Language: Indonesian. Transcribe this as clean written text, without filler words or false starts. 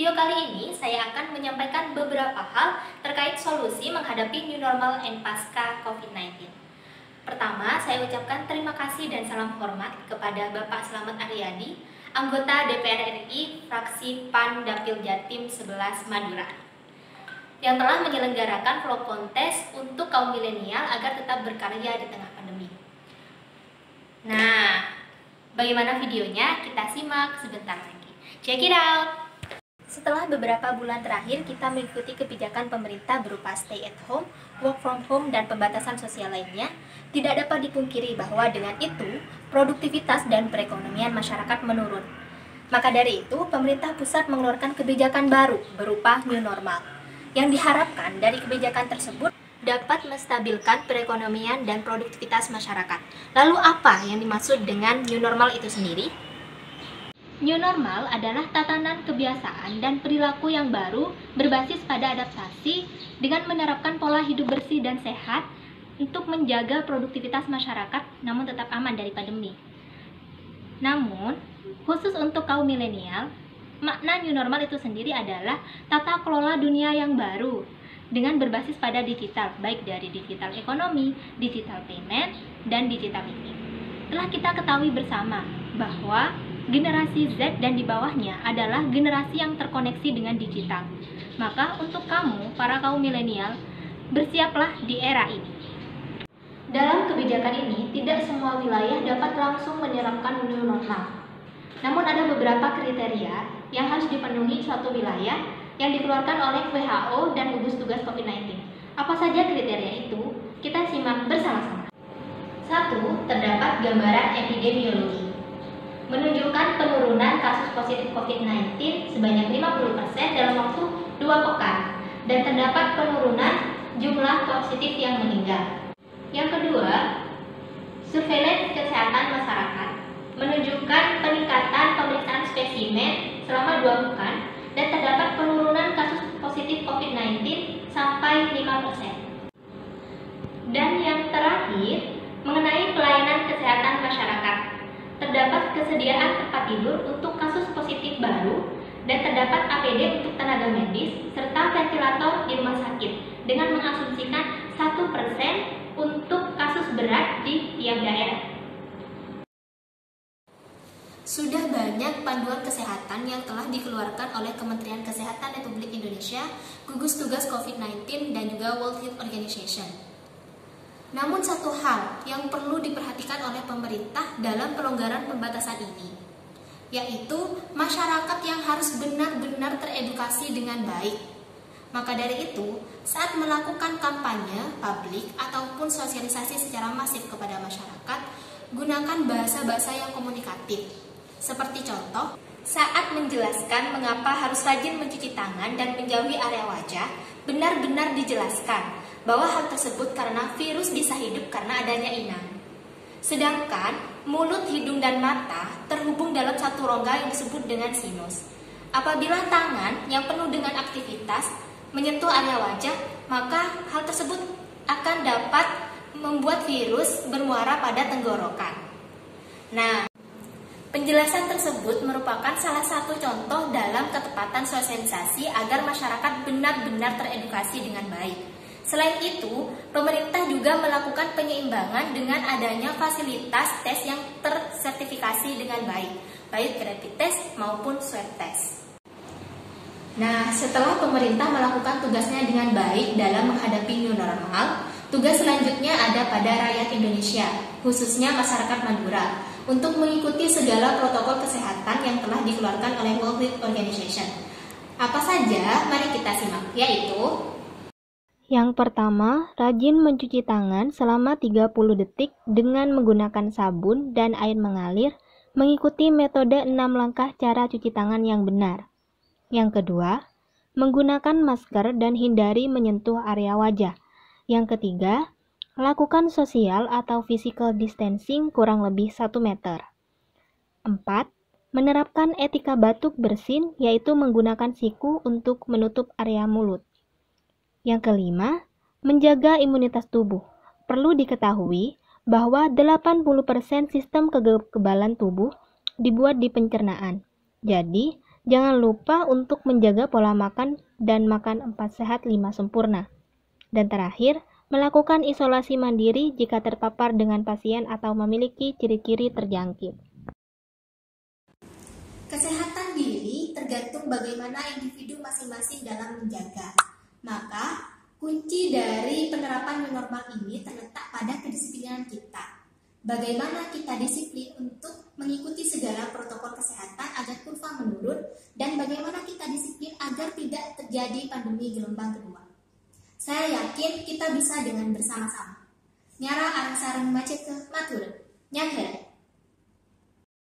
video kali ini saya akan menyampaikan beberapa hal terkait solusi menghadapi new normal and pasca COVID-19. Pertama, saya ucapkan terima kasih dan salam hormat kepada Bapak Slamet Aryadi, anggota DPR RI, fraksi PAN Dapil Jatim 11 Madura, yang telah menyelenggarakan vlog kontes untuk kaum milenial agar tetap berkarya di tengah pandemi. Nah, bagaimana videonya? Kita simak sebentar lagi. Check it out! Setelah beberapa bulan terakhir kita mengikuti kebijakan pemerintah berupa stay at home, work from home, dan pembatasan sosial lainnya, tidak dapat dipungkiri bahwa dengan itu produktivitas dan perekonomian masyarakat menurun. Maka dari itu, pemerintah pusat mengeluarkan kebijakan baru berupa new normal, yang diharapkan dari kebijakan tersebut dapat menstabilkan perekonomian dan produktivitas masyarakat. Lalu apa yang dimaksud dengan new normal itu sendiri? New normal adalah tatanan kebiasaan dan perilaku yang baru berbasis pada adaptasi dengan menerapkan pola hidup bersih dan sehat untuk menjaga produktivitas masyarakat namun tetap aman dari pandemi. Namun, khusus untuk kaum milenial, makna new normal itu sendiri adalah tata kelola dunia yang baru dengan berbasis pada digital, baik dari digital ekonomi, digital payment, dan digital living. Telah kita ketahui bersama bahwa generasi Z dan di bawahnya adalah generasi yang terkoneksi dengan digital. Maka untuk kamu, para kaum milenial, bersiaplah di era ini. Dalam kebijakan ini, tidak semua wilayah dapat langsung menerapkan new normal. Namun ada beberapa kriteria yang harus dipenuhi suatu wilayah yang dikeluarkan oleh WHO dan gugus tugas COVID-19. Apa saja kriteria itu? Kita simak bersama-sama. 1. Terdapat gambaran epidemiologi, menunjukkan penurunan kasus positif COVID-19 sebanyak 50% dalam waktu 2 pekan, dan terdapat penurunan jumlah positif yang meninggal. Yang kedua, surveillance kesehatan masyarakat, menunjukkan peningkatan pemeriksaan spesimen selama 2 pekan, dan terdapat penurunan kasus positif COVID-19 sampai 5%. Dan yang terakhir, mengenai pelayanan kesehatan masyarakat, terdapat kesediaan tempat tidur untuk kasus positif baru dan terdapat APD untuk tenaga medis serta ventilator di rumah sakit dengan mengasumsikan 1% untuk kasus berat di tiap daerah. Sudah banyak panduan kesehatan yang telah dikeluarkan oleh Kementerian Kesehatan Republik Indonesia, gugus tugas COVID-19, dan juga World Health Organization. Namun satu hal yang perlu diperhatikan oleh pemerintah dalam pelonggaran pembatasan ini, yaitu masyarakat yang harus benar-benar teredukasi dengan baik. Maka dari itu, saat melakukan kampanye publik ataupun sosialisasi secara masif kepada masyarakat, gunakan bahasa-bahasa yang komunikatif. Seperti contoh, saat menjelaskan mengapa harus rajin mencuci tangan dan menjauhi area wajah, benar-benar dijelaskan bahwa hal tersebut karena virus bisa hidup karena adanya inang. Sedangkan mulut, hidung, dan mata terhubung dalam satu rongga yang disebut dengan sinus. Apabila tangan yang penuh dengan aktivitas menyentuh area wajah, maka hal tersebut akan dapat membuat virus bermuara pada tenggorokan. Nah, penjelasan tersebut merupakan salah satu contoh dalam ketepatan sosialisasi agar masyarakat benar-benar teredukasi dengan baik. Selain itu, pemerintah juga melakukan penyeimbangan dengan adanya fasilitas tes yang tersertifikasi dengan baik, baik rapid test maupun swab test. Nah, setelah pemerintah melakukan tugasnya dengan baik dalam menghadapi new normal, tugas selanjutnya ada pada rakyat Indonesia, khususnya masyarakat Madura, untuk mengikuti segala protokol kesehatan yang telah dikeluarkan oleh World Health Organization. Apa saja? Mari kita simak, yaitu: yang pertama, rajin mencuci tangan selama 30 detik dengan menggunakan sabun dan air mengalir, mengikuti metode 6 langkah cara cuci tangan yang benar. Yang kedua, menggunakan masker dan hindari menyentuh area wajah. Yang ketiga, lakukan social atau physical distancing kurang lebih 1 meter. 4. Menerapkan etika batuk bersin, yaitu menggunakan siku untuk menutup area mulut. Yang kelima, menjaga imunitas tubuh. Perlu diketahui bahwa 80% sistem kekebalan tubuh dibuat di pencernaan. Jadi, Jangan lupa untuk menjaga pola makan dan makan 4 sehat 5 sempurna. Dan terakhir, melakukan isolasi mandiri jika terpapar dengan pasien atau memiliki ciri-ciri terjangkit. Kesehatan diri tergantung bagaimana individu masing-masing dalam menjaga. Maka, kunci dari penerapan new normal ini terletak pada kedisiplinan kita. Bagaimana kita disiplin untuk mengikuti segala protokol kesehatan agar kurva menurun, dan bagaimana kita disiplin agar tidak terjadi pandemi gelombang kedua. Saya yakin kita bisa dengan bersama-sama. Nyara arang sarang macet ke matur. Nyangher.